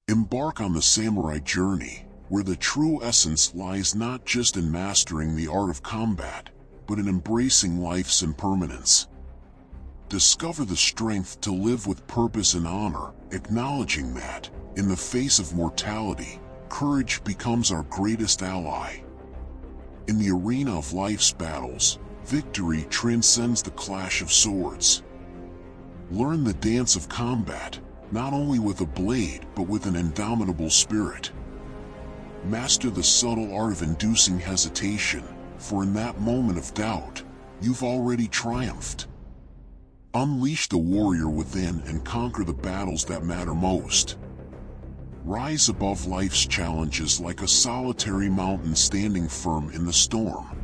Embark on the samurai journey, where the true essence lies not just in mastering the art of combat, but in embracing life's impermanence. Discover the strength to live with purpose and honor, acknowledging that, in the face of mortality, courage becomes our greatest ally. In the arena of life's battles, victory transcends the clash of swords. Learn the dance of combat, not only with a blade but with an indomitable spirit. Master the subtle art of inducing hesitation, for in that moment of doubt, you've already triumphed. Unleash the warrior within and conquer the battles that matter most. Rise above life's challenges like a solitary mountain standing firm in the storm.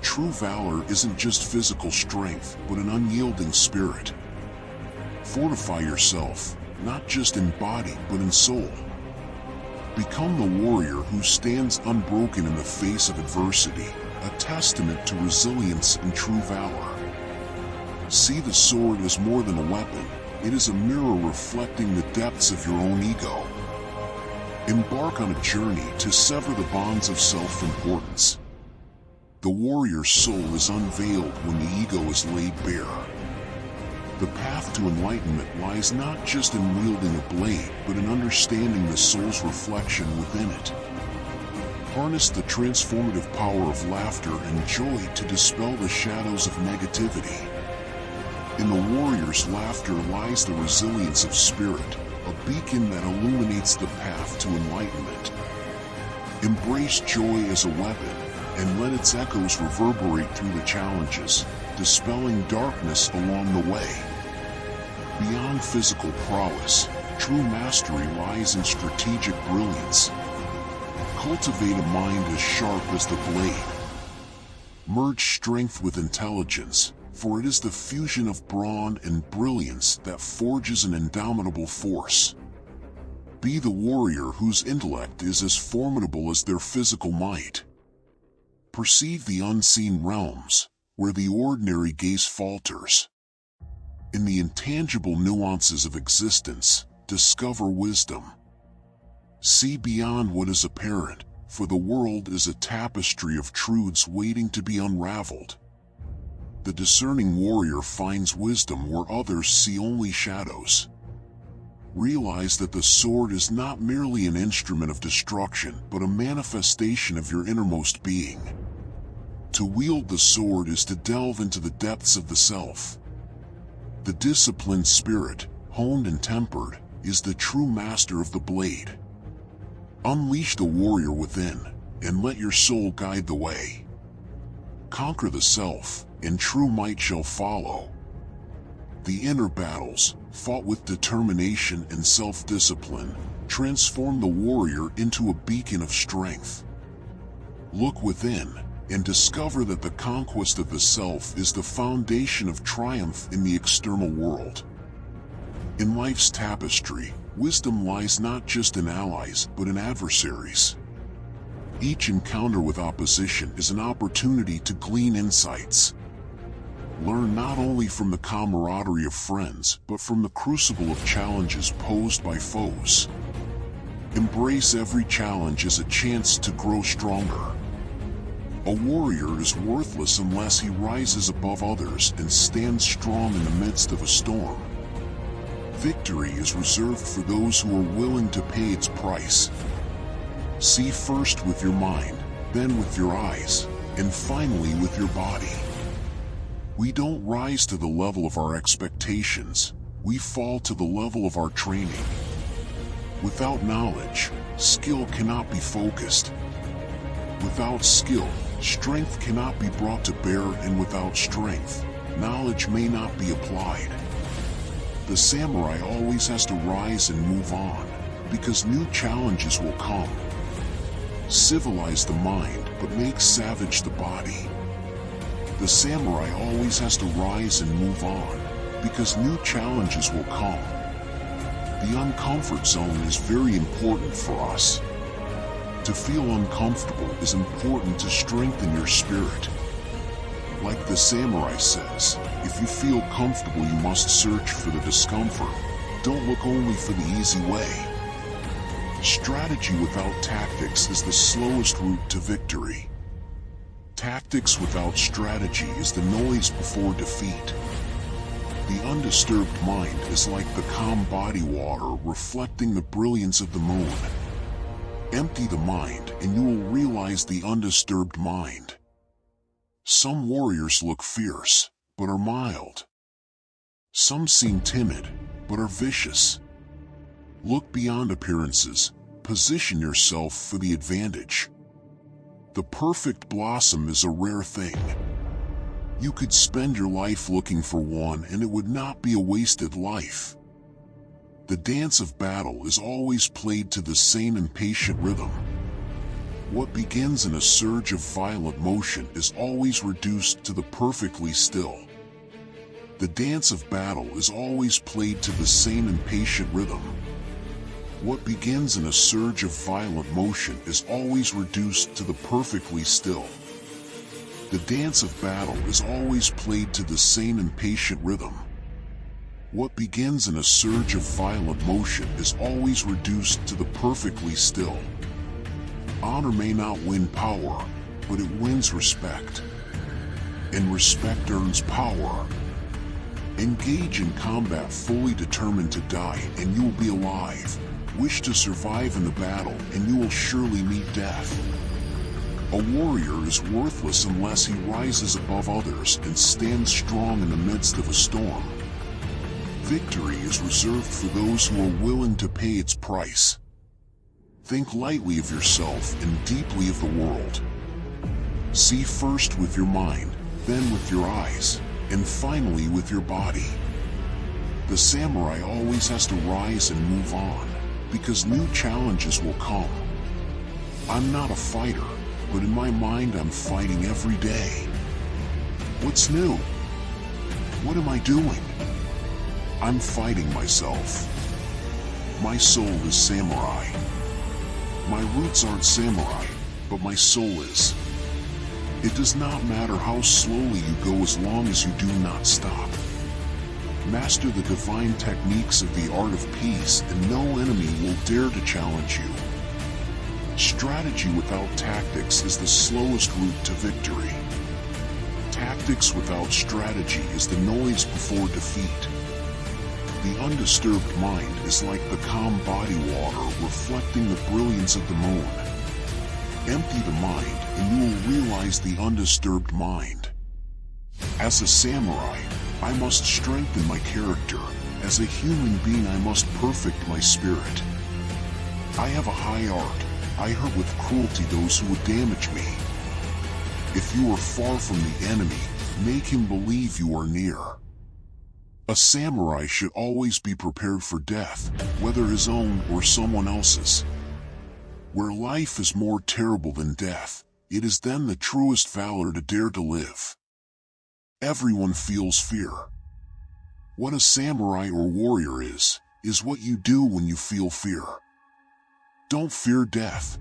True valor isn't just physical strength, but an unyielding spirit. Fortify yourself, not just in body, but in soul. Become the warrior who stands unbroken in the face of adversity, a testament to resilience and true valor. See the sword as more than a weapon, it is a mirror reflecting the depths of your own ego. Embark on a journey to sever the bonds of self-importance. The warrior's soul is unveiled when the ego is laid bare. The path to enlightenment lies not just in wielding a blade, but in understanding the soul's reflection within it. Harness the transformative power of laughter and joy to dispel the shadows of negativity. In the warrior's laughter lies the resilience of spirit, a beacon that illuminates the path to enlightenment. Embrace joy as a weapon, and let its echoes reverberate through the challenges, dispelling darkness along the way. Beyond physical prowess, true mastery lies in strategic brilliance. Cultivate a mind as sharp as the blade. Merge strength with intelligence, for it is the fusion of brawn and brilliance that forges an indomitable force. Be the warrior whose intellect is as formidable as their physical might. Perceive the unseen realms, where the ordinary gaze falters. In the intangible nuances of existence, discover wisdom. See beyond what is apparent, for the world is a tapestry of truths waiting to be unraveled. The discerning warrior finds wisdom where others see only shadows. Realize that the sword is not merely an instrument of destruction, but a manifestation of your innermost being. To wield the sword is to delve into the depths of the self. The disciplined spirit, honed and tempered, is the true master of the blade. Unleash the warrior within, and let your soul guide the way. Conquer the self, and true might shall follow. The inner battles, fought with determination and self-discipline, transform the warrior into a beacon of strength. Look within, and discover that the conquest of the self is the foundation of triumph in the external world. In life's tapestry, wisdom lies not just in allies, but in adversaries. Each encounter with opposition is an opportunity to glean insights. Learn not only from the camaraderie of friends, but from the crucible of challenges posed by foes. Embrace every challenge as a chance to grow stronger. A warrior is worthless unless he rises above others and stands strong in the midst of a storm. Victory is reserved for those who are willing to pay its price. See first with your mind, then with your eyes, and finally with your body. We don't rise to the level of our expectations, we fall to the level of our training. Without knowledge, skill cannot be focused. Without skill, strength cannot be brought to bear, and without strength, knowledge may not be applied. The samurai always has to rise and move on, because new challenges will come. Civilize the mind, but make savage the body. The samurai always has to rise and move on, because new challenges will come. The uncomfort zone is very important for us. To feel uncomfortable is important to strengthen your spirit. Like the samurai says, if you feel comfortable, you must search for the discomfort. Don't look only for the easy way. Strategy without tactics is the slowest route to victory. Tactics without strategy is the noise before defeat. The undisturbed mind is like the calm body water reflecting the brilliance of the moon. Empty the mind and you will realize the undisturbed mind. Some warriors look fierce, but are mild. Some seem timid, but are vicious. Look beyond appearances, position yourself for the advantage. The perfect blossom is a rare thing. You could spend your life looking for one and it would not be a wasted life. The dance of battle is always played to the same impatient rhythm. What begins in a surge of violent motion is always reduced to the perfectly still. The dance of battle is always played to the same impatient rhythm. What begins in a surge of violent motion is always reduced to the perfectly still. The dance of battle is always played to the same impatient rhythm. What begins in a surge of violent motion is always reduced to the perfectly still. Honor may not win power, but it wins respect. And respect earns power. Engage in combat fully determined to die and you will be alive. Wish to survive in the battle and you will surely meet death. A warrior is worthless unless he rises above others and stands strong in the midst of a storm. Victory is reserved for those who are willing to pay its price. Think lightly of yourself and deeply of the world. See first with your mind, then with your eyes, and finally with your body. The samurai always has to rise and move on, because new challenges will come. I'm not a fighter, but in my mind I'm fighting every day. What's new? What am I doing? I'm fighting myself. My soul is samurai. My roots aren't samurai, but my soul is. It does not matter how slowly you go as long as you do not stop. Master the divine techniques of the art of peace and no enemy will dare to challenge you. Strategy without tactics is the slowest route to victory. Tactics without strategy is the noise before defeat. The undisturbed mind is like the calm body water reflecting the brilliance of the moon. Empty the mind and you will realize the undisturbed mind. As a samurai, I must strengthen my character. As a human being, I must perfect my spirit. I have a high art. I hurt with cruelty those who would damage me. If you are far from the enemy, make him believe you are near. A samurai should always be prepared for death, whether his own or someone else's. Where life is more terrible than death, it is then the truest valor to dare to live. Everyone feels fear. What a samurai or warrior is what you do when you feel fear. Don't fear death.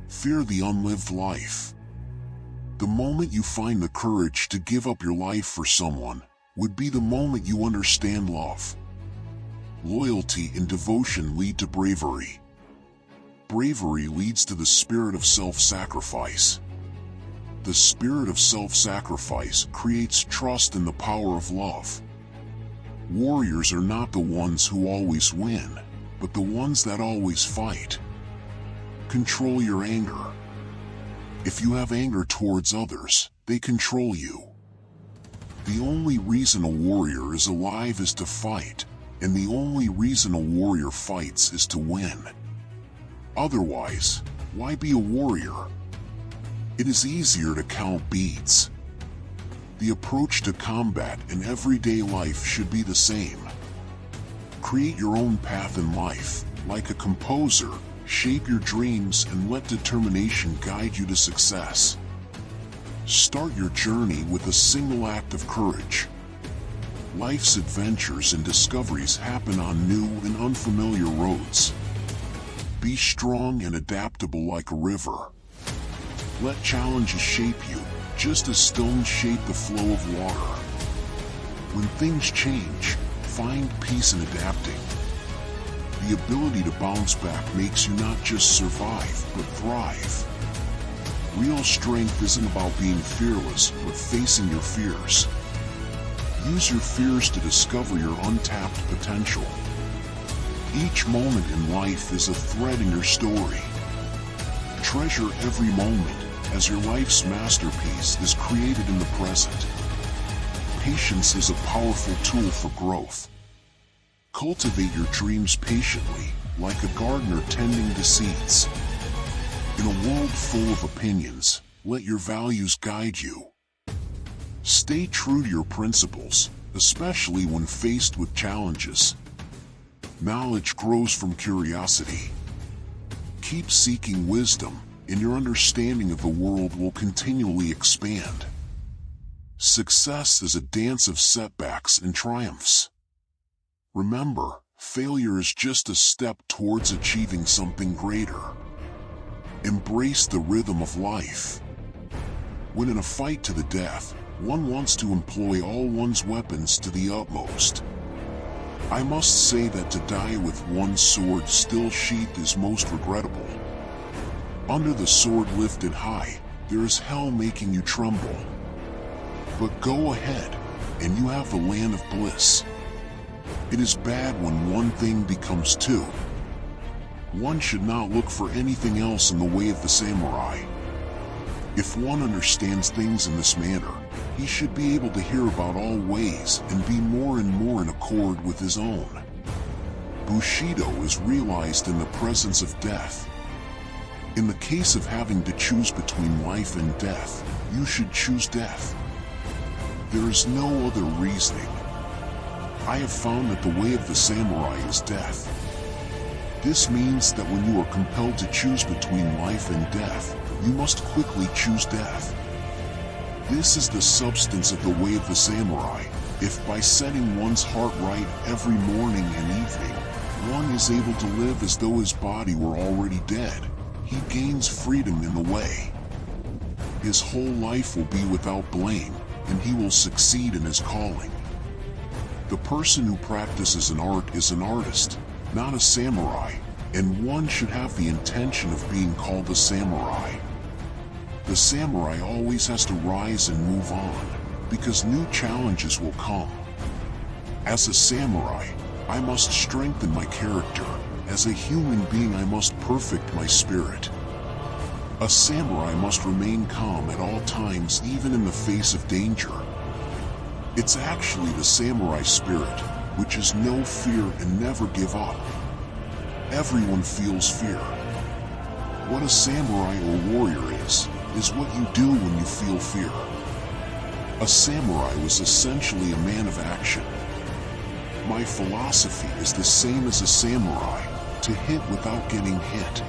Fear the unlived life. The moment you find the courage to give up your life for someone would be the moment you understand love. Loyalty and devotion lead to bravery. Bravery leads to the spirit of self-sacrifice. The spirit of self-sacrifice creates trust in the power of love. Warriors are not the ones who always win, but the ones that always fight. Control your anger. If you have anger towards others, they control you. The only reason a warrior is alive is to fight, and the only reason a warrior fights is to win. Otherwise, why be a warrior? It is easier to count beads. The approach to combat in everyday life should be the same. Create your own path in life. Like a composer, shape your dreams and let determination guide you to success. Start your journey with a single act of courage. Life's adventures and discoveries happen on new and unfamiliar roads. Be strong and adaptable like a river. Let challenges shape you, just as stones shape the flow of water. When things change, find peace in adapting. the ability to bounce back makes you not just survive, but thrive. Real strength isn't about being fearless, but facing your fears. Use your fears to discover your untapped potential. Each moment in life is a thread in your story. Treasure every moment, as your life's masterpiece is created in the present. Patience is a powerful tool for growth. Cultivate your dreams patiently, like a gardener tending to seeds. In a world full of opinions, let your values guide you. Stay true to your principles, especially when faced with challenges. Knowledge grows from curiosity. Keep seeking wisdom, and your understanding of the world will continually expand. Success is a dance of setbacks and triumphs. Remember, failure is just a step towards achieving something greater. Embrace the rhythm of life. When in a fight to the death, one wants to employ all one's weapons to the utmost. I must say that to die with one sword still sheathed is most regrettable. Under the sword lifted high, there is hell making you tremble. But go ahead, and you have the land of bliss. It is bad when one thing becomes two. One should not look for anything else in the way of the samurai. If one understands things in this manner, he should be able to hear about all ways and be more and more in accord with his own. Bushido is realized in the presence of death. In the case of having to choose between life and death, you should choose death. There is no other reasoning. I have found that the way of the samurai is death. This means that when you are compelled to choose between life and death, you must quickly choose death. This is the substance of the way of the samurai. If by setting one's heart right every morning and evening, one is able to live as though his body were already dead, he gains freedom in the way. His whole life will be without blame, and he will succeed in his calling. The person who practices an art is an artist, not a samurai, and one should have the intention of being called a samurai. The samurai always has to rise and move on, because new challenges will come. As a samurai, I must strengthen my character. As a human being, I must perfect my spirit. A samurai must remain calm at all times, even in the face of danger. It's actually the samurai spirit, which is no fear and never give up. Everyone feels fear. What a samurai or warrior is what you do when you feel fear. A samurai was essentially a man of action. My philosophy is the same as a samurai, to hit without getting hit.